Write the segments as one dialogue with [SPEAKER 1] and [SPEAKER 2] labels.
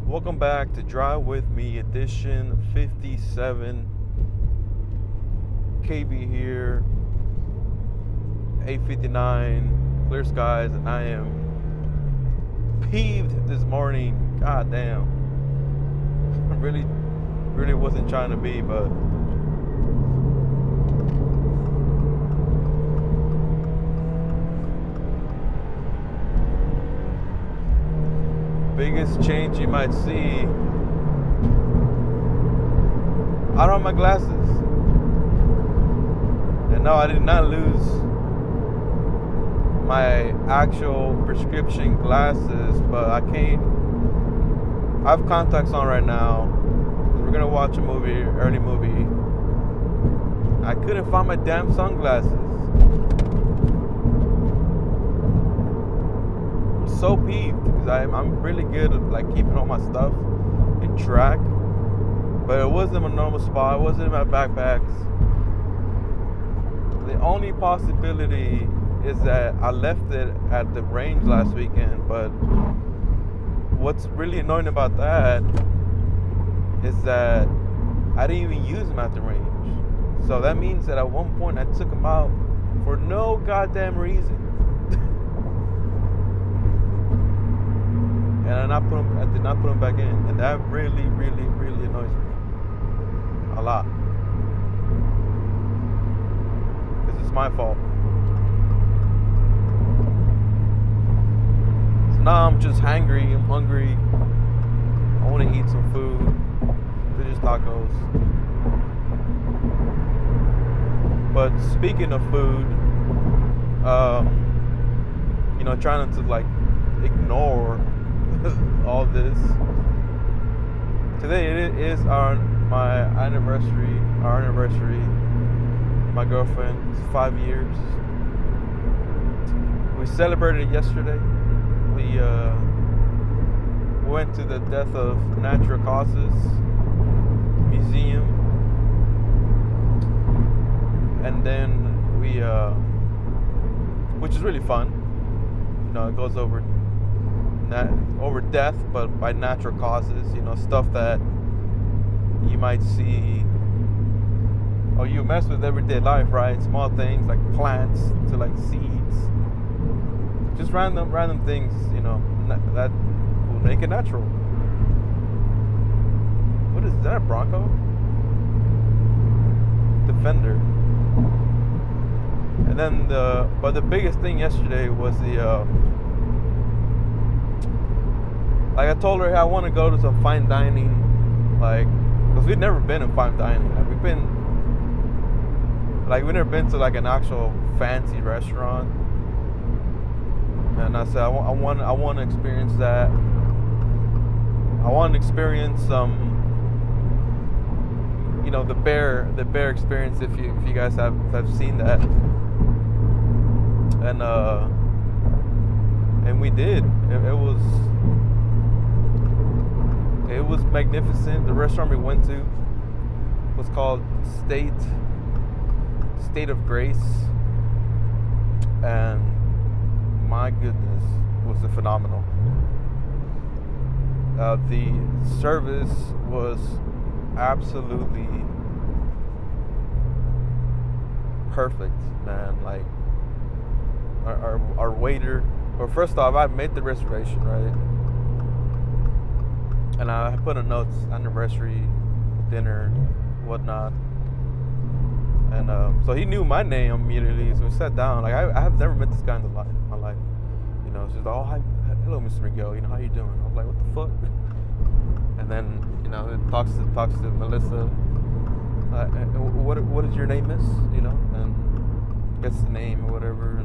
[SPEAKER 1] Welcome back to Drive With Me edition 57. KB here, 8:59, clear skies, and I am peeved this morning. God damn. I really wasn't trying to be, but biggest change you might see, I don't have my glasses. And no, I did not lose my actual prescription glasses, but I have contacts on right now. We're gonna watch a movie, early movie. I couldn't find my damn sunglasses. So peeved because I'm really good at like keeping all my stuff in track, but it wasn't in my normal spot. It wasn't in my backpacks. The only possibility is that I left it at the range last weekend, but what's really annoying about that is that I didn't even use them at the range. So that means that at one point I took them out for no goddamn reason. And I did not put them back in, and that really annoys me a lot, because it's my fault. So now I'm just hungry. I'm hungry. I want to eat some food. Delicious tacos. But speaking of food, trying to like ignore all this. Today it is our anniversary. My girlfriend's 5 years. We celebrated it yesterday. We went to the Death of Natural Causes Museum, and then we, which is really fun. It goes over death, but by natural causes. Stuff that you might see, or you mess with everyday life, right? Small things like plants to like seeds, just random things, that will make it natural. What is that? A Bronco? Defender. And then but the biggest thing yesterday was like I told her, hey, I want to go to some fine dining, because we've never been in fine dining. We've never been to like an actual fancy restaurant. And I said, I want to experience that. I want to experience the bear experience, if you guys have seen that. And we did. It was magnificent. The restaurant we went to was called State of Grace, and my goodness, was it phenomenal. The service was absolutely perfect, man. Like our waiter. Well, first off, I made the reservation, right? And I put a note, anniversary, dinner, whatnot. And so he knew my name immediately. So we sat down. Like I have never met this guy in my life. It's just, oh, hi, hello, Mr. Miguel. How you doing? I was like, what the fuck? And then it talks to Melissa. What is your name, miss? And gets the name or whatever.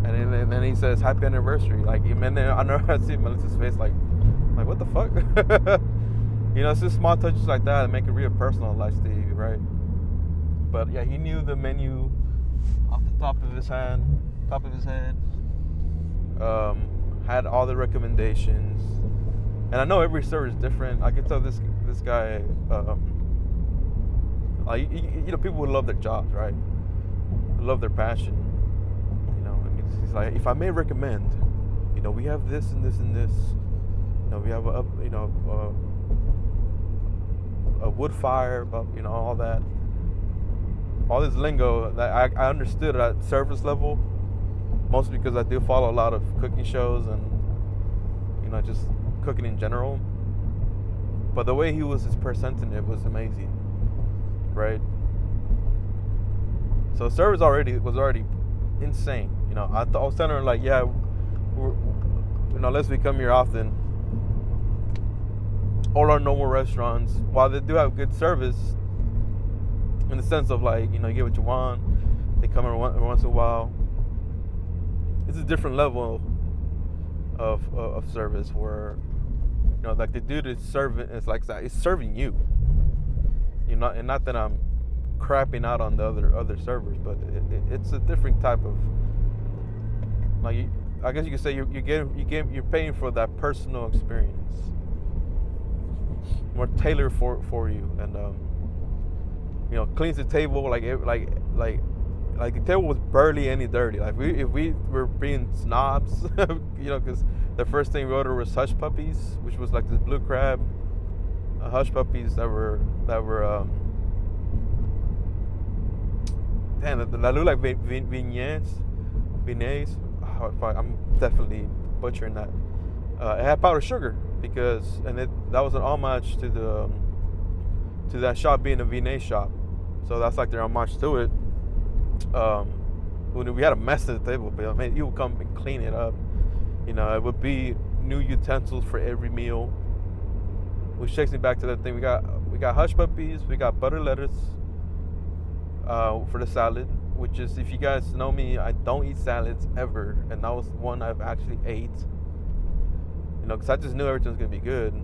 [SPEAKER 1] And then he says, happy anniversary. And then I see Melissa's face like what the fuck? It's just small touches like that that make it real personalized to you, right? But yeah, he knew the menu off the top of his head. Had all the recommendations. And I know every server is different. I can tell this guy, people would love their jobs, right? Love their passion. He's like, if I may recommend, we have this and this and this. we have a wood fire, but all that, all this lingo that I understood at surface level, mostly because I do follow a lot of cooking shows and just cooking in general. But the way he was presenting it was amazing, right? So service was already insane. I was telling her like, yeah, let's come here often. All our normal restaurants, while they do have good service, in the sense of like, you get what you want, they come in once in a while. It's a different level of service where, like the dude is serving. It's like it's serving you. And not that I'm crapping out on the other servers, but it's a different type of, like, I guess you could say you're paying for that personal experience, more tailored for you, and cleans the table like the table was barely any dirty. Like if we were being snobs, because the first thing we ordered was hush puppies, which was like this blue crab hush puppies that were damn, that look like beignets. I'm definitely butchering that. It had powdered sugar that was an homage to that shop being a Viennese shop. So that's like their homage to it. We had a mess at the table, but man, you would come and clean it up. It would be new utensils for every meal. Which takes me back to that thing. We got hush puppies, we got butter lettuce for the salad, which is, if you guys know me, I don't eat salads ever, and that was one I've actually ate. Because I just knew everything was gonna be good.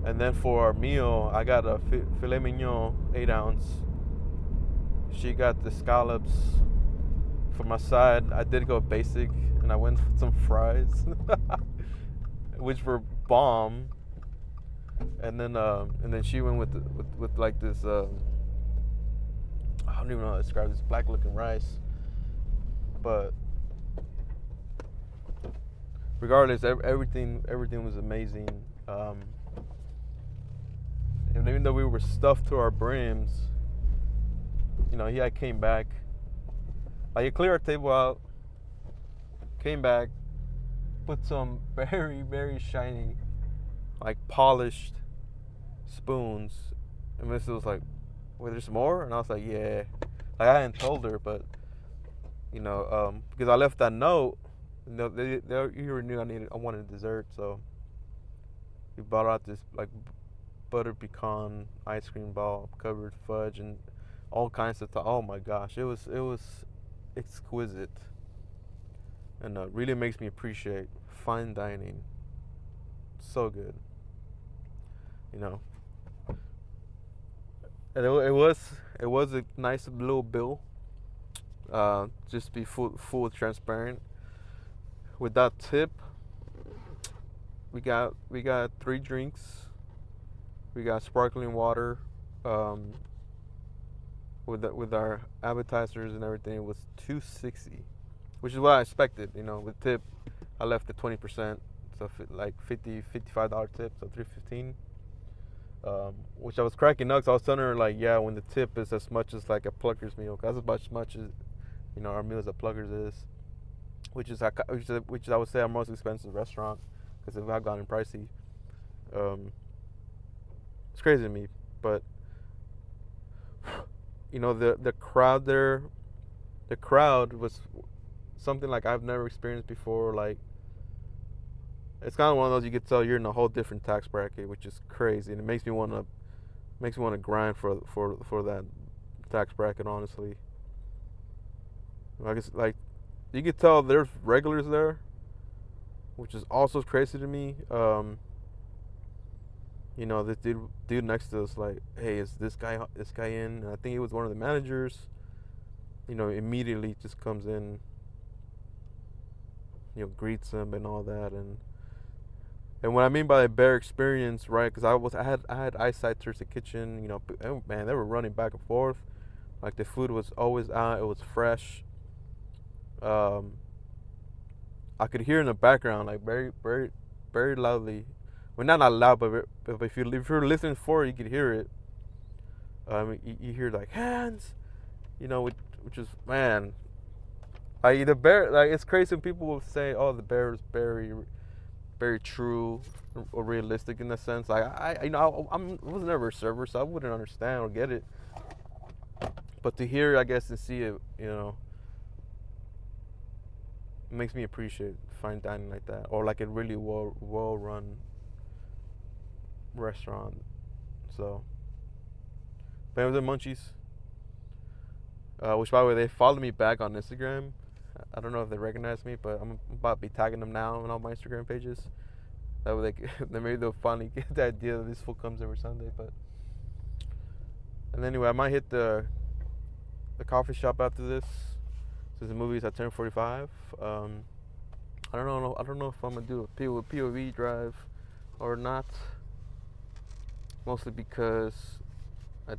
[SPEAKER 1] And then for our meal, I got a filet mignon, 8 ounce. She got the scallops. For my side, I did go basic, and I went with some fries, which were bomb. And then she went with like this. I don't even know how to describe this black looking rice, but regardless, everything was amazing. And even though we were stuffed to our brims, I came back. Like, he cleared our table out, came back, put some very, very shiny, like polished spoons, and Missy was like, "Wait, there's more?" And I was like, "Yeah." Like, I hadn't told her, but because I left that note, they knew I wanted dessert, so he brought out this like butter pecan ice cream ball covered fudge and all kinds of stuff. Oh my gosh, it was exquisite, and really makes me appreciate fine dining. So good, And it was a nice little bill. Just to be full transparent. With that tip, we got 3 drinks. We got sparkling water. With our appetizers and everything, it was $260, which is what I expected. With tip, I left at 20%, so like $55 tip, so $315. Which I was cracking up, 'cause I was telling her like, yeah, when the tip is as much as like a Pluckers meal, 'cause that's as much as our meals at Pluckers is, which I would say our most expensive restaurant, because it have gotten pricey. It's crazy to me, but the crowd there, the crowd was something like I've never experienced before. Like, it's kind of one of those, you could tell you're in a whole different tax bracket, which is crazy, and it makes me want to grind for that tax bracket, honestly. Like, it's like, you could tell there's regulars there, which is also crazy to me. This dude next to us, like, hey, is this guy in? And I think he was one of the managers. Immediately just comes in, greets him and all that, and what I mean by a better experience, right? Because I had eyesight towards the kitchen. Man, they were running back and forth. Like, the food was always out. It was fresh. I could hear in the background, like, very, very, very loudly. Well, not loud, but if you're listening for it, you could hear it. You hear like hands, which is, man. Like the bear, like it's crazy when people will say, "Oh, the bear is very, very true or realistic in that sense." Like I was never a server, so I wouldn't understand or get it. But to hear, I guess, and see it, it makes me appreciate fine dining like that, or like a really well run restaurant. So, but the Munchies, which by the way, they follow me back on Instagram. I don't know if they recognize me, but I'm about to be tagging them now on all my Instagram pages. That way maybe they'll finally get the idea that this fool comes every Sunday. But and anyway, I might hit the coffee shop after this, since the movie's at 10:45. I don't know. I don't know if I'm gonna do a POV drive or not. Mostly because I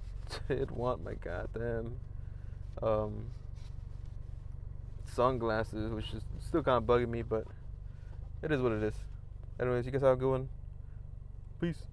[SPEAKER 1] did want my goddamn sunglasses, which is still kind of bugging me, but it is what it is. Anyways, you guys have a good one. Peace.